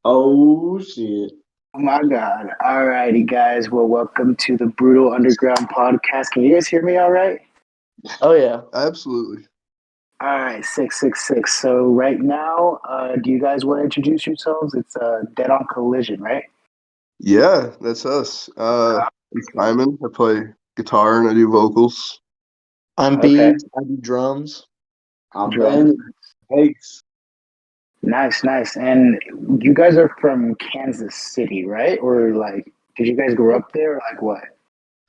Oh shit. Oh my God. All righty, guys. Well, welcome to the Brutal Underground podcast. Can you guys hear me all right? Oh yeah. Absolutely. All right, 666. So, right now, do you guys want to introduce yourselves? It's Dead on Collision, right? Yeah, that's us. I'm Simon. I play guitar and I do vocals. I'm Okay, Beads. I do drums. I'm drums. Ben. Thanks. Nice, nice. And you guys are from Kansas City, right? Or, like, did you guys grow up there or, like, what?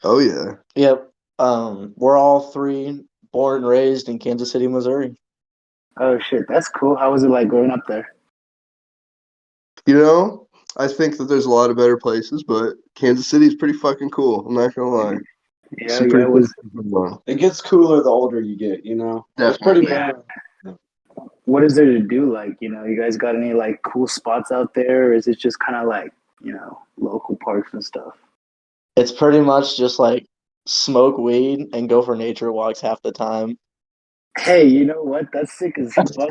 Oh yeah. Yep. We're all three born and raised in Kansas City, Missouri. Oh, shit. That's cool. How was it like growing up there? You know, I think that there's a lot of better places, but Kansas City is pretty fucking cool. I'm not gonna lie. Yeah, Some yeah. pretty It cool was. stuff going on. It gets cooler the older you get, you know? It's pretty Definitely. Yeah. bad. What is there to do? Like, you guys got any like cool spots out there? Or is it just kind of like, local parks and stuff? It's pretty much just like smoke weed and go for nature walks half the time. Hey, you know what? That's sick as fuck. What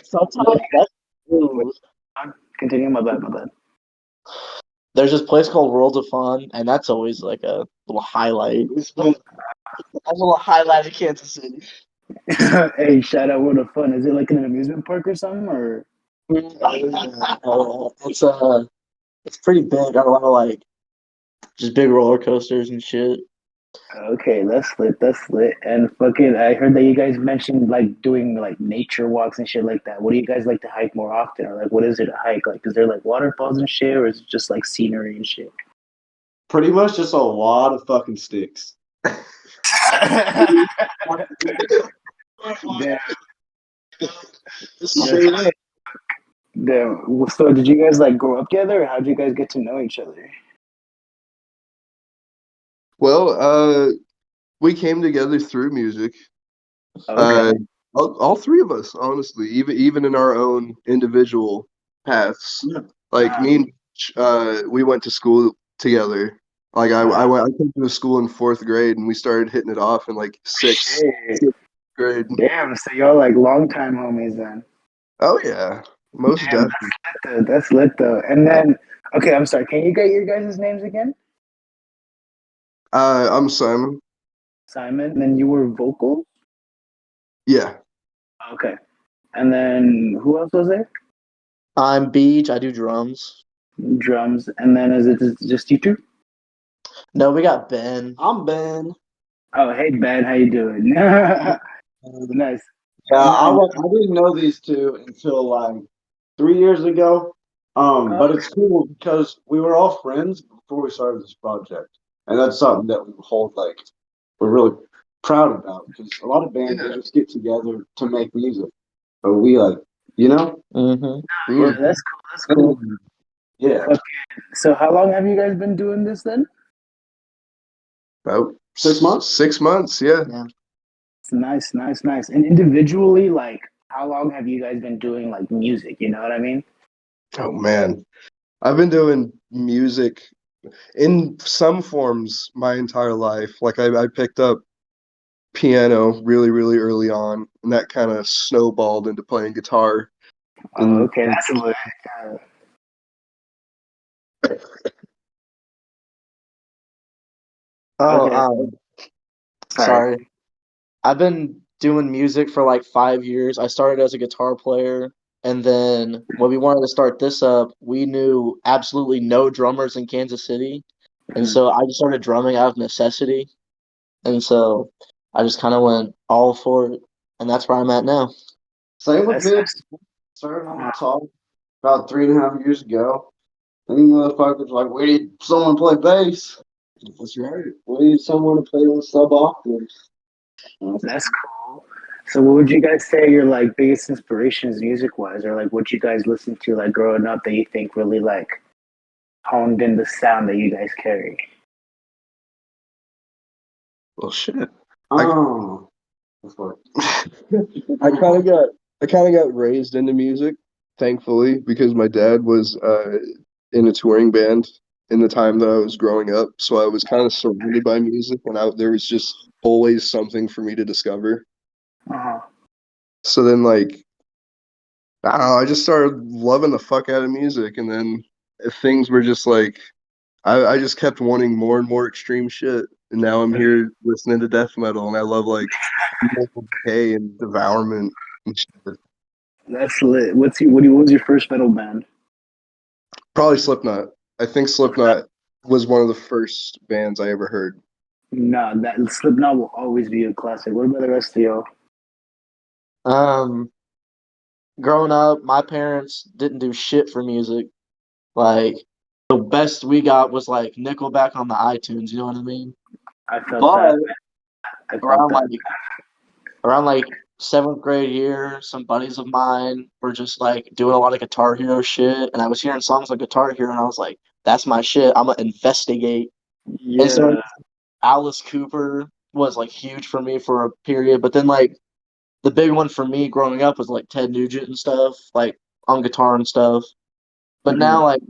Sometimes do that's you true. guys continue? My bad, my bad. There's this place called World of Fun, and that's always like a little highlight. That's a little highlight of Kansas City. Hey, shout out World of Fun. Is it like in an amusement park or something? Or It's pretty big. Got a lot of like just big roller coasters and shit. okay, that's lit. That's lit. And fucking, I heard that you guys mentioned like doing like nature walks and shit like that. What do you guys like to hike more often? Or like, what is it to hike? Like, is there like waterfalls and shit, or is it just like scenery and shit? Pretty much just a lot of fucking sticks. Damn, that's Straight up. damn. So, did you guys like grow up together, or how did you guys get to know each other? Well, we came together through music. Okay. Uh, all three of us, honestly, even in our own individual paths. Yeah. Like me and we went to school together. Like Uh, I came to school in fourth grade, and we started hitting it off in like shit. sixth grade. Damn. So y'all like longtime homies then. Oh yeah, most Damn, definitely. that's lit though. And then, okay, I'm sorry. Can you get your guys' names again? I'm Simon. Simon. And then you were vocal. Yeah. Okay. And then who else was there? I'm Beach. I do drums. Drums. And then is it just you two? No, we got Ben. I'm Ben. Oh, hey Ben, how you doing? Nice. Yeah, And then, I didn't know these two until like 3 years ago. But it's cool because we were all friends before we started this project, and that's something that we hold like we're really proud about because a lot of bands they Yeah. just get together to make music, but we like you know Mm-hmm. yeah, we're Mm. that's cool. That's cool. yeah Okay. So how long have you guys been doing this then? About 6 months. 6 months. Yeah. Yeah. It's nice, nice, nice. And individually, like, how long have you guys been doing like music? You know what I mean? Oh man, I've been doing music in some forms my entire life. Like I picked up piano really early on, and that kind of snowballed into playing guitar. Oh, And okay, that's lit. Oh, Okay, sorry. sorry. I've been doing music for like 5 years. I started as a guitar player, and then when we wanted to start this up, we knew absolutely no drummers in Kansas City, and Mhm. so I just started drumming out of necessity, and so I just kind of went all for it, and that's where I'm at now. Same with That's me. Started on guitar about 3.5 years ago. And you motherfuckers like we need someone to play bass. That's right. We need someone to play on sub octaves. that's cool. So, what would you guys say your like biggest inspirations music wise, or like what you guys listen to like growing up that you think really like honed in the sound that you guys carry? well, shit. I Oh, that's what. I kind of got I kind of got raised into music, thankfully, because my dad was in a touring band in the time that I was growing up. So I was kind of surrounded by music, and there was just always something for me to discover. Uh-huh. So then, like I don't know, I just started loving the fuck out of music, and then things were just like I just kept wanting more and more extreme shit, and now I'm here listening to death metal, and I love like K and Devourment and shit. That's lit. What was your first metal band? Probably Slipknot. I think Slipknot was one of the first bands I ever heard. No, that Slipknot will always be a classic. What about the rest of y'all? Um, growing up, my parents didn't do shit for music. Like the best we got was like Nickelback on the iTunes. You know what I mean? I felt that. But I felt around that. like around like seventh grade year, some buddies of mine were just like doing a lot of Guitar Hero shit, and I was hearing songs like Guitar Hero, and I was like, "That's my shit. I'm gonna investigate." And so Yeah, Alice Cooper was like huge for me for a period, but then like the big one for me growing up was like Ted Nugent and stuff, like on guitar and stuff. But mhm. now like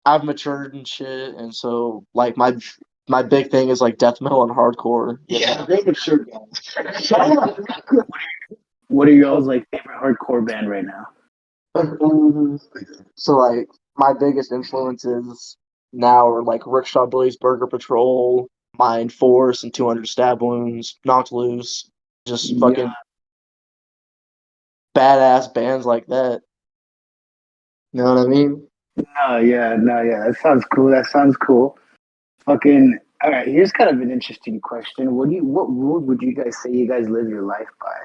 I've matured and shit, and so like my big thing is like death metal and hardcore. Yeah, they matured, guys. What are y'all's like favorite hardcore band right now? So like my biggest influences now are like Rickshaw Bullies, Burger Patrol, Mind Force, and 200 Stab Wounds, Knocked Loose, just Yeah, fucking badass bands like that. You know what I mean? no, yeah. That sounds cool. That sounds cool. Fucking. All right. Here's kind of an interesting question. What rule would you guys say you guys live your life by?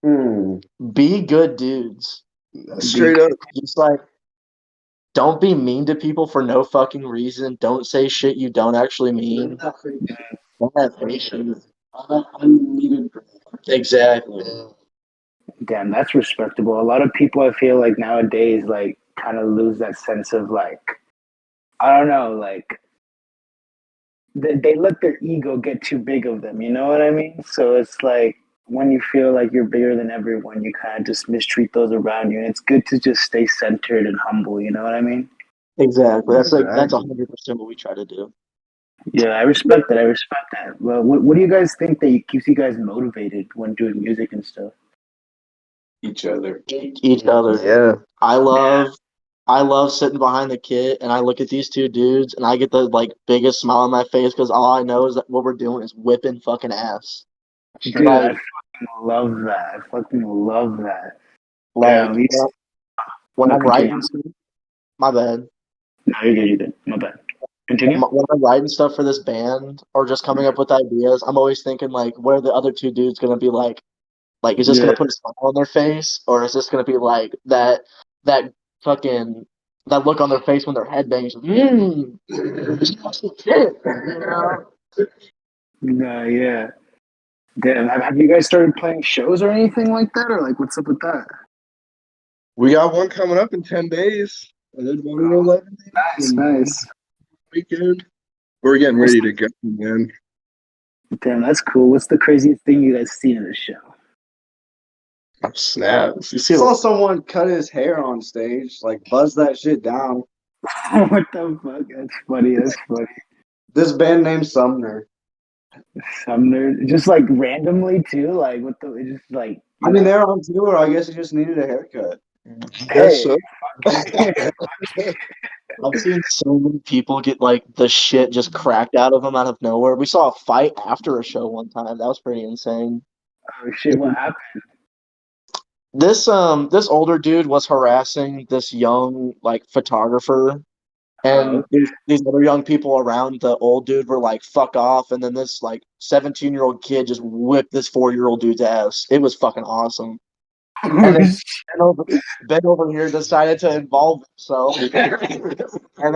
Hmm. Be good dudes. Big. Straight up. Just like don't be mean to people for no fucking reason. Don't say shit you don't actually mean. Don't have patience. Unneeded. Exactly. Damn, that's respectable. A lot of people I feel like nowadays like kind of lose that sense of like I don't know, like they let their ego get too big of them. You know what I mean? So it's like when you feel like you're bigger than everyone, you kind of just mistreat those around you, and it's good to just stay centered and humble. You know what I mean? Exactly. That's Exactly. 100% what we try to do. Yeah, I respect that. I respect that. Well, what do you guys think that keeps you guys motivated when doing music and stuff? Each other. Each other. Yeah. I love sitting behind the kit and I look at these two dudes and I get the like biggest smile on my face because all I know is that what we're doing is whipping fucking ass. Dude, I Like fucking love that. I fucking love that. like Damn, you, when no, I'm continue. writing stuff, my bad. No, you're good. You're good. My bad. Continue. When I'm writing stuff for this band or just coming up with ideas, I'm always thinking like, what are the other two dudes gonna be like? Like, is this Yeah. gonna put a smile on their face, or is this gonna be like that fucking that look on their face when they're headbanging? Shit, you know? No, yeah. Damn, have you guys started playing shows or anything like that, or like what's up with that? We got one coming up in 10 days. I did one in 11 days Nice, and nice. weekend. We're getting What's, ready to go, man. damn, that's cool. What's the craziest thing you guys seen in a show? Oh, snap. You I see, saw someone cut his hair on stage, like buzz that shit down. What the fuck? That's funny. That's funny. This band named Sumner. Sumner, just like randomly too. Like what the? Just like I mean, they're on tour. I guess he just needed a haircut. Guess hey, so. I've seen so many people get like the shit just cracked out of them out of nowhere. We saw a fight after a show one time. That was pretty insane. oh shit, what happened? This older dude was harassing this young like photographer, Oh, and these other young people around the old dude were like fuck off, and then this like 17-year-old kid just whipped this 4-year-old dude's ass. It was fucking awesome. And then Ben over here decided to involve himself, and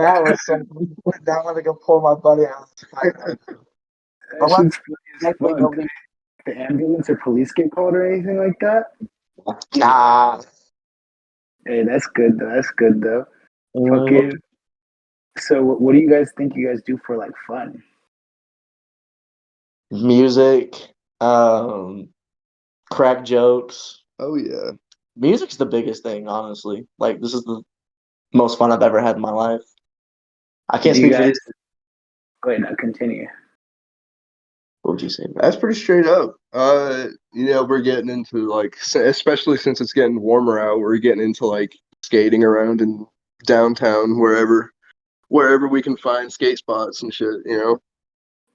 that was something. Now I'm gonna go pull my buddy out. that But shit's funny as luckily fuck. nobody. The ambulance or police get called or anything like that? Nah. Hey, that's good though. That's good though. Mm, Fucking. So, what do you guys think you guys do for like fun? music, um, crack jokes. Oh, yeah. Music's the biggest thing, honestly. Like this is the most fun I've ever had in my life. I can't Do you speak for guys? these. Wait, no, continue. What would you say? That's pretty straight up. We're getting into like, especially since it's getting warmer out, we're getting into like skating around in downtown, wherever we can find skate spots and shit. Do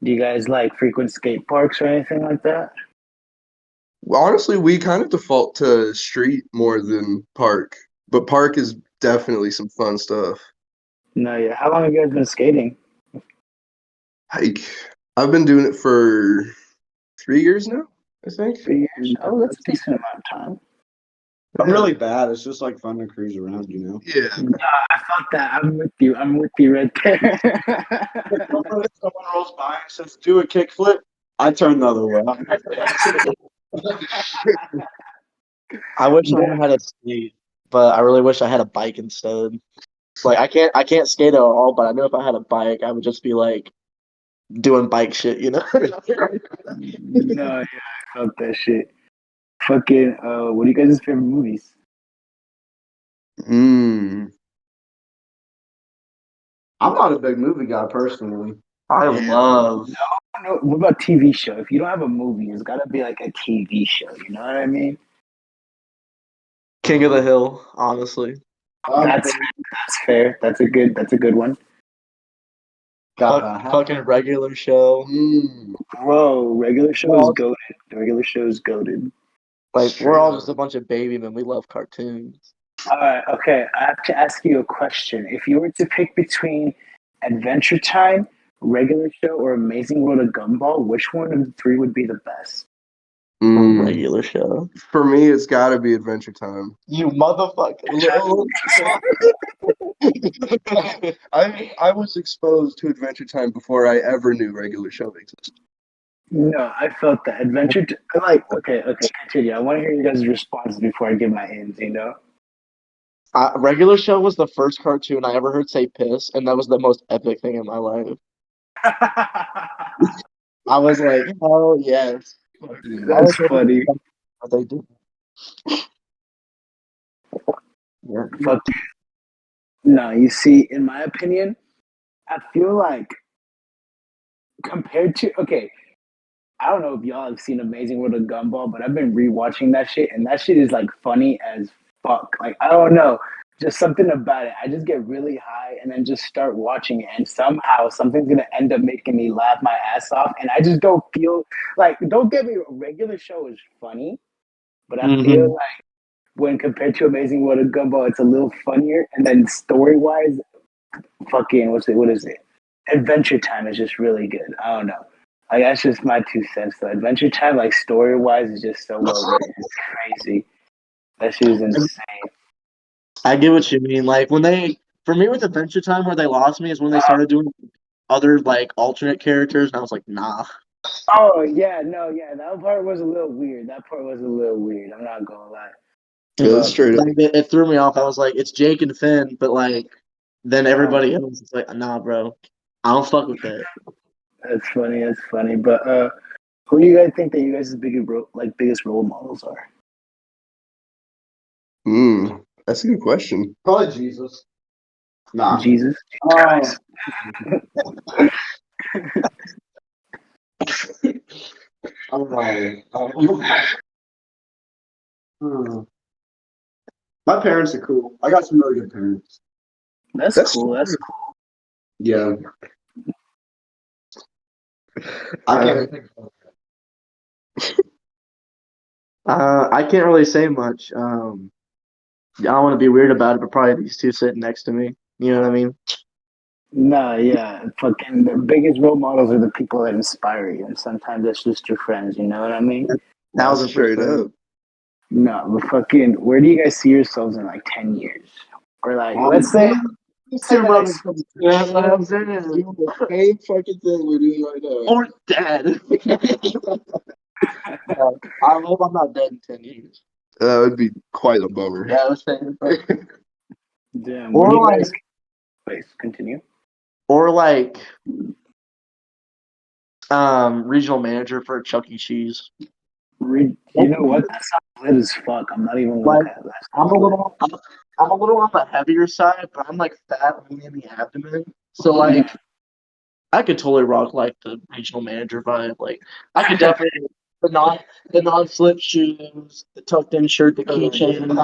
you guys like frequent skate parks or anything like that? Honestly, we kind of default to street more than park, but park is definitely some fun stuff. No, yeah. How long have you guys been skating? Like, I've been doing it for 3 years now, I think. 3 years. Oh, that's a decent amount of time. I'm really bad. It's just like fun to cruise around, you know. Yeah. I thought that. I'm with you. I'm with you right there. Someone rolls by and says, "Do a kickflip." I turn the other way. I wish I had a skate, but I really wish I had a bike instead. It's like I can't skate at all, but I know if I had a bike, I would just be like doing bike shit, you know? No, yeah, I felt that shit. Fucking, what are you guys' favorite movies? Mm. I'm not a big movie guy personally. I love No, what about TV show? If you don't have a movie, it's gotta be like a TV show. You know what I mean? King of the Hill, honestly. That's fair. That's a good one. Fucking regular show. Bro, regular show is goated. Regular show is goated. Like we're all just a bunch of baby men. We love cartoons. All right, okay. I have to ask you a question. If you were to pick between Adventure Time, regular show, or Amazing World of Gumball, which one of the three would be the best? Regular show. For me, it's got to be Adventure Time. You motherfucker. I was exposed to Adventure Time before I ever knew regular show existed. No, I felt that okay, continue. I want to hear you guys' responses before I give my ends, you know? Regular show was the first cartoon I ever heard say piss, and that was the most epic thing in my life. I was like, hell yes. That's funny. What they do. Yeah. Fuck you. No, you see, in my opinion, I feel like compared to I don't know if y'all have seen Amazing World of Gumball, but I've been rewatching that shit, and that shit is like funny as fuck. Like I don't know, just something about it. I just get really high and then just start watching it, and somehow something's gonna end up making me laugh my ass off, and I just don't feel like. Don't get me wrong, regular show is funny, but I feel like when compared to Amazing World of Gumball, it's a little funnier, and then story wise, fucking what is it? Adventure Time is just really good. I don't know. Like that's just my 2 cents. Though Adventure Time, like story wise, is just so well written. It's crazy. That shit is insane. I get what you mean. Like for me with Adventure Time, where they lost me is when they started doing other like alternate characters, and I was like, nah. Oh yeah, no, yeah, that part was a little weird. That part was a little weird. I'm not gonna lie. Yeah, straight up. Like, it threw me off. I was like, it's Jake and Finn, but like then everybody else is like, nah, bro, I don't fuck with that. That's funny. That's funny. But who do you guys think that you guys' biggest role models are? That's a good question. Probably Jesus. Nah. Jesus Oh. Christ. My parents are cool. I got some really good parents. That's cool. That's cool. Yeah. I can't think of I can't really say much. I don't want to be weird about it, but probably these two sitting next to me. You know what I mean? No, yeah, fucking the biggest role models are the people that inspire you, and sometimes that's just your friends. You know what I mean? 1,000%. Straight up. No, but fucking, where do you guys see yourselves in like 10 years? Or like, let's say, Two brothers. Yeah, that's what I'm saying. Doing the same fucking thing we're doing right now. Or dead. I hope I'm not dead in 10 years. That would be quite a bummer. Yeah, I was saying. damn. Where do you guys? Please continue. Or like regional manager for Chuck E. Cheese. You know what? That sounds lit as fuck. I'm not even Like, gonna lie. I'm a little on the heavier side, but I'm like fat only in the abdomen. So like I could totally rock like the regional manager vibe. Like I could definitely the non slip shoes, the tucked in shirt, the keychain, I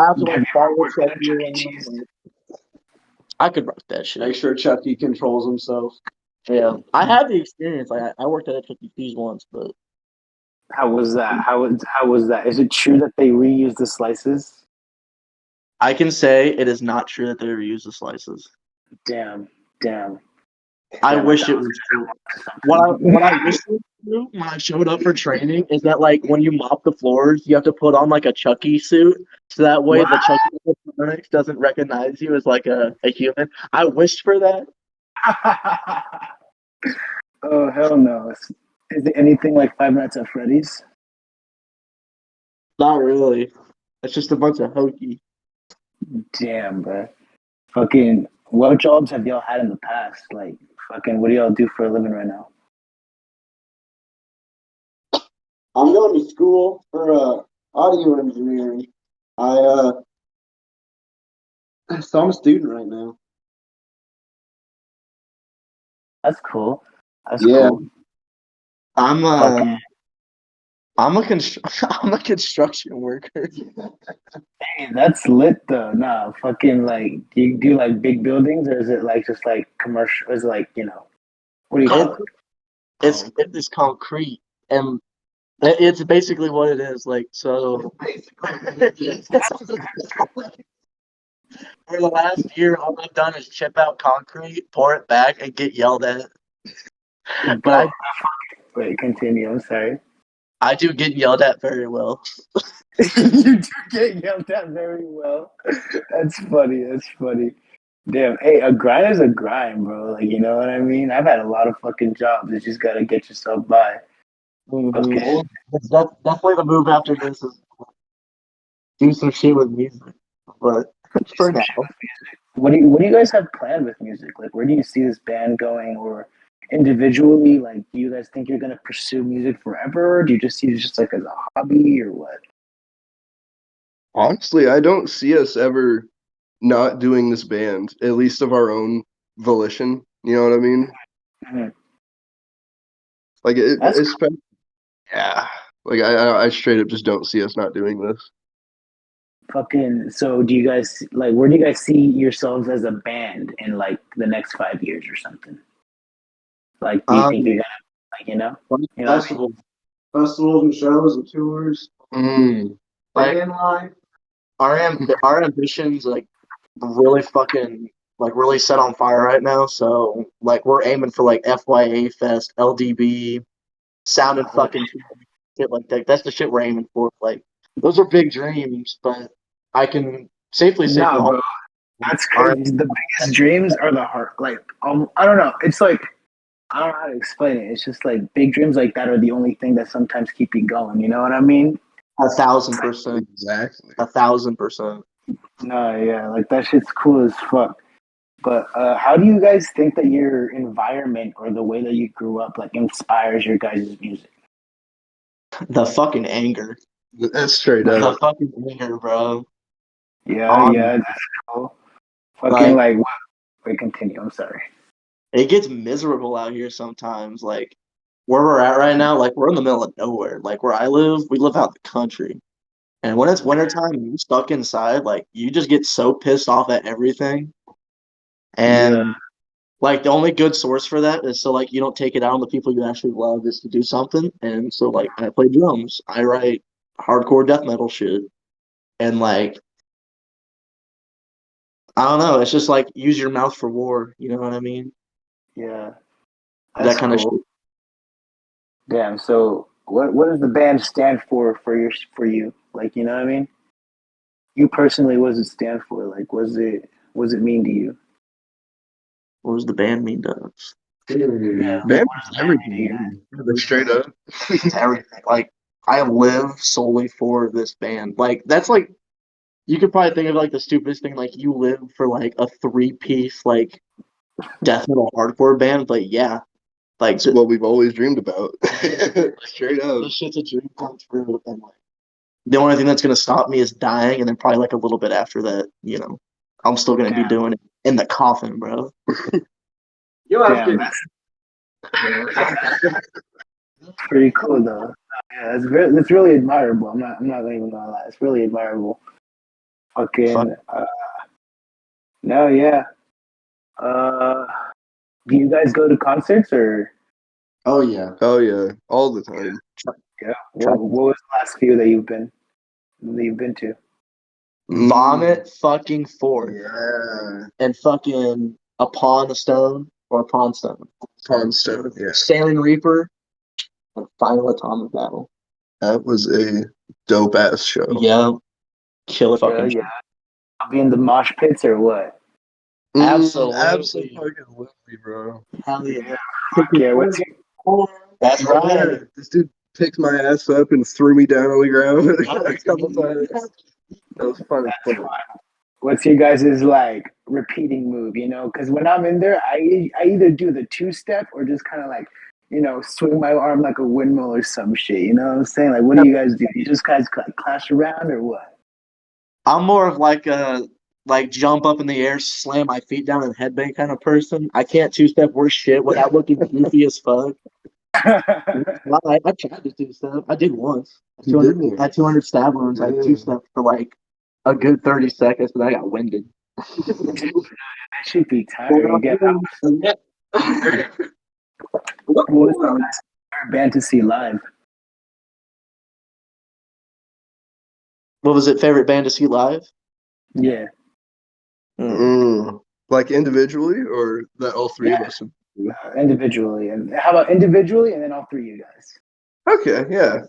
have to like follow Chucky around. I could rock that shit. Make sure Chucky controls himself. Yeah, I had the experience. Like I worked at a Chuck E. Cheese once, but How was that? How was that? Is it true that they reuse the slices? I can say it is not true that they reuse the slices. Damn, damn, I damn! I wish thought it it was true. was something. What I wish it was true when I showed up for training is that like when you mop the floors, you have to put on like a Chucky suit, so that way What? the Chucky electronics doesn't recognize you as like a human. I wished for that. Oh hell no! Is it anything like Five Nights at Freddy's? Not really. It's just a bunch of hokey. Damn, bro. Fucking, what jobs have y'all had in the past? Like, fucking, what do y'all do for a living right now? I'm going to school for audio engineering. I so I'm a student right now. That's cool. That's Yeah. cool. I'm Fucking, um I'm a I'm a construction worker. hey, that's lit though. Nah, fucking, like, do you do like big buildings or is it like just like commercial? Is it like, what do you It, call it? it's concrete and it's basically what it is. Like so, for the last year, all I've done is chip out concrete, pour it back, and get yelled at. But Bro, wait, continue. I'm sorry. I do get yelled at very well. You do get yelled at very well. That's funny. That's funny. Damn. Hey, a grind is a grind, bro. Like, you know what I mean? I've had a lot of fucking jobs. You just gotta get yourself by. Okay. That's definitely the move after this is do some shit with music. But for now, What do you guys have planned with music? Like, where do you see this band going, or individually? Like, do you guys think you're gonna pursue music forever? Or do you just see it just like as a hobby, or what? Honestly, I don't see us ever not doing this band, at least of our own volition. You know what I mean? Mhm. Like That's yeah. Like I straight up just don't see us not doing this. fucking. So, do you guys like? Where do you guys see yourselves as a band in like the next 5 years or something? Like, do you think you're um, gonna, like, you know what I mean? Festivals and shows and tours. Mm. like Band life. our ambitions like really fucking like really set on fire right now. So like we're aiming for like FYA Fest, LDB, sound and Oh, fucking shit like that. That's the shit we're aiming for. Like those are big dreams, but I can safely say for the no, whole bro, that's our crazy. The biggest dreams are the hard. Like, I don't know. It's like I don't know how to explain it. It's just like big dreams like that are the only thing that sometimes keep you going. You know what I mean? 1,000%, Exactly. 1,000%. No, yeah, like that shit's cool as fuck. But how do you guys think that your environment or the way that you grew up like inspires your guys' music? The fucking anger, That's straight the up. fucking anger, bro. Yeah, On yeah, that's cool. Fucking like like what? Wait, continue. I'm sorry. it gets miserable out here sometimes. Like where we're at right now, like we're in the middle of nowhere. Like where I live, we live out in the country. And when it's wintertime and you're stuck inside, like you just get so pissed off at everything. Yeah, And like the only good source for that is so like you don't take it out on the people you actually love is to do something. And so like I play drums. I write hardcore death metal shit. And like I don't know, it's just like use your mouth for war, you know what I mean? yeah, That that's kind of cool. shit. Damn. So what does the band stand for you? Like, you know what I mean? You personally, what does it stand for? Like, what does it mean to you? What does the band mean to us? Yeah, like Band what does is the band mean to you? everything. Like straight up. It's everything. Like I live solely for this band. Like that's like you could probably think of like the stupidest thing. Like you live for like a three-piece like death metal hardcore band, but yeah, like It's what we've always dreamed about. Straight up. this shit's a dream come true. And like the only thing that's gonna stop me is dying, and then probably like a little bit after that, I'm still gonna be Damn, doing it. in the coffin, bro. You ask Damn, him. that's pretty cool though. Yeah, that's really admirable. I'm not even gonna lie. It's really admirable. Fuck. Fucking no, yeah. Uh, do you guys go to concerts or Oh yeah. Oh yeah, all the time. yeah? Try- What was the last few that you've been to? Vomit fucking forth Yeah. and fucking Upon the Stone or Upon Stone. Stone. Yeah, Sailing Reaper and Final Atomic Battle. that was a dope ass show. Yeah. Killer Yeah, fucking yeah. I'll be in the mosh pits or what? Absolutely. Absolutely, bro. Hell yeah. Yeah, what's That's right. Yeah, this dude picked my ass up and threw me down on the ground a couple times. That was fun as fuck. what's your guys' like repeating move? You know, because when I'm in there, I either do the two step or just kind of like swing my arm like a windmill or some shit. You know what I'm saying? Like, what do you guys do? You just guys clash around or what? I'm more of like a jump up in the air, slam my feet down, and headbang kind of person. I can't two step worse shit without looking goofy as fuck. I tried to two step. I did once. You did? I had 200 stab wounds. I Yeah. two stepped for like a good 30 seconds, but I got winded. That should be tiring. Again, what was the last band to see live? What was it? Favorite band to see live? Yeah, Like individually, or that all three of us? individually. And how about individually and then all three of you guys? Okay, yeah.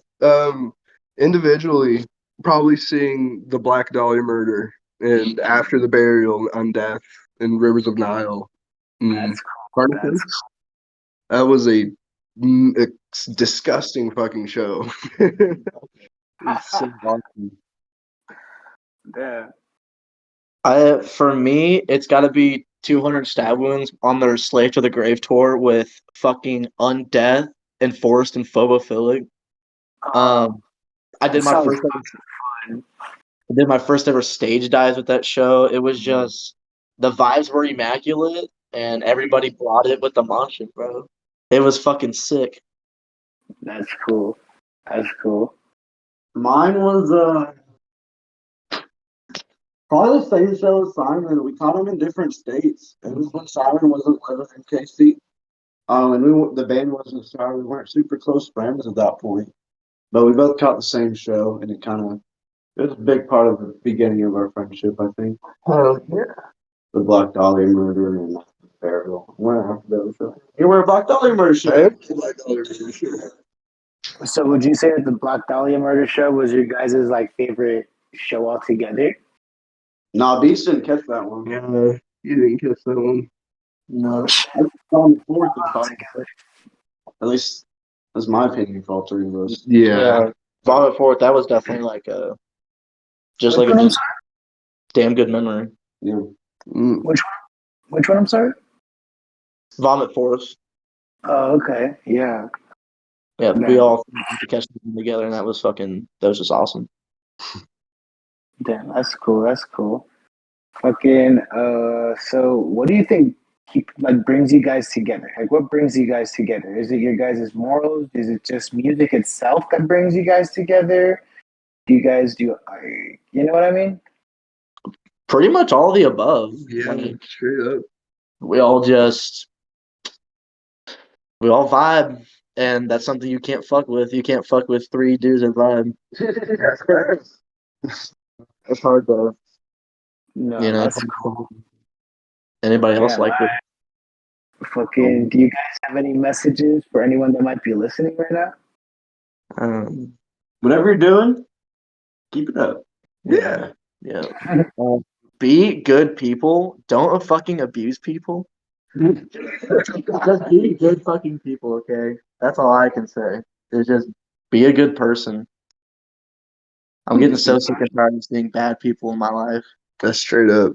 Individually, probably seeing the Black Dahlia murder and After the Burial on Death and Rivers of Nile. That's cool. Pardon? That was a disgusting fucking show. It's so awesome. Yeah. For me, it's got to be 200 stab wounds on their Slave to the Grave tour with fucking Undeath and Forrest and Phobophilic. I did my sounds first ever, fun. I did my first ever stage dives with that show. It was just the vibes were immaculate and everybody brought it with the motion, bro. It was fucking sick. That's cool. That's cool. Mine was probably the same show as Simon. We caught him in different states. It was when Simon wasn't living in KC. And the band wasn't started. We weren't super close friends at that point, but we both caught the same show, and it was a big part of the beginning of our friendship. I think Oh yeah. the Black Dahlia murder and the burial. You wear a Black Dahlia murder shirt. So would you say that the Black Dahlia murder show was your guys' like favorite show altogether? Nah, Beast didn't catch that one. Yeah, you didn't catch that one. No. I saw the fourth and thought, at least that's my opinion for all three of us. Yeah. Vomit Forth, that was definitely like a Which one, I'm just damn good memory. Yeah. Which one? I'm sorry. Vomit Forth. Oh, okay. Yeah. Yeah, Man. we all catch them together, and that was just awesome. Damn, that's cool. That's cool. Fucking. So what do you think brings you guys together? Like, what brings you guys together? Is it your guys' morals? Is it just music itself that brings you guys together? Do you guys you know what I mean? Pretty much all of the above. Yeah, Like, straight up. we all vibe, and that's something you can't fuck with. You can't fuck with three dudes that vibe. It's hard to, No, that's cool. anybody else Damn, like it. fucking. Do you guys have any messages for anyone that might be listening right now? Whatever you're doing, keep it up. Yeah. Be good people. Don't fucking abuse people. Just be good fucking people, okay? That's all I can say. Is just be a good person. I'm getting so sick and tired of seeing bad people in my life. That's straight up.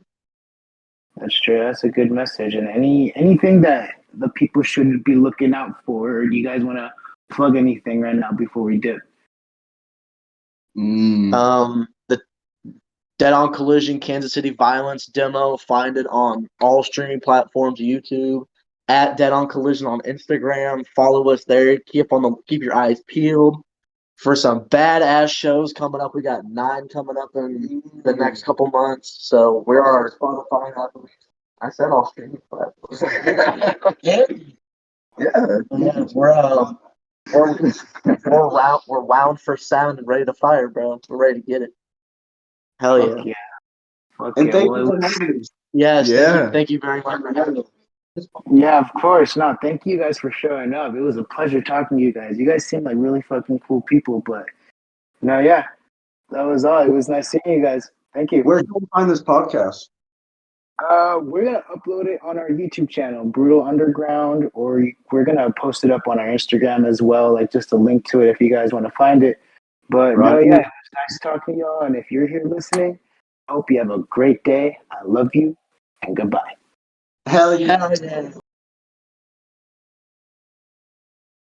That's true. That's a good message. And anything that the people should be looking out for, or do you guys want to plug anything right now before we dip? The Dead on Collision Kansas City Violence demo. Find it on all streaming platforms, YouTube, at Dead on Collision on Instagram. Follow us there. Keep your eyes peeled for some badass shows coming up. We got 9 coming up in the next couple months. So we're on Spotify and Apple. I said all streaming platforms. Yeah. Yeah, we're wound for sound and ready to fire, bro. We're ready to get it. Hell yeah. Fuck yeah. Fuck And yeah. thank Well, you it for was, having us. Yes, Yeah. thank you very much for having me. yeah, of course. No, thank you guys for showing up. It was a pleasure talking to you guys. You guys seem like really fucking cool people, but no, yeah, that was all. It was nice seeing you guys. Thank you. Where can we find this podcast? We're gonna upload it on our YouTube channel, Brutal Underground, or we're gonna post it up on our Instagram as well, like just a link to it if you guys want to find it. But no, Right. yeah, it was nice talking to y'all. And if you're here listening, I hope you have a great day. I love you, and goodbye. Hell yeah. Hell yeah.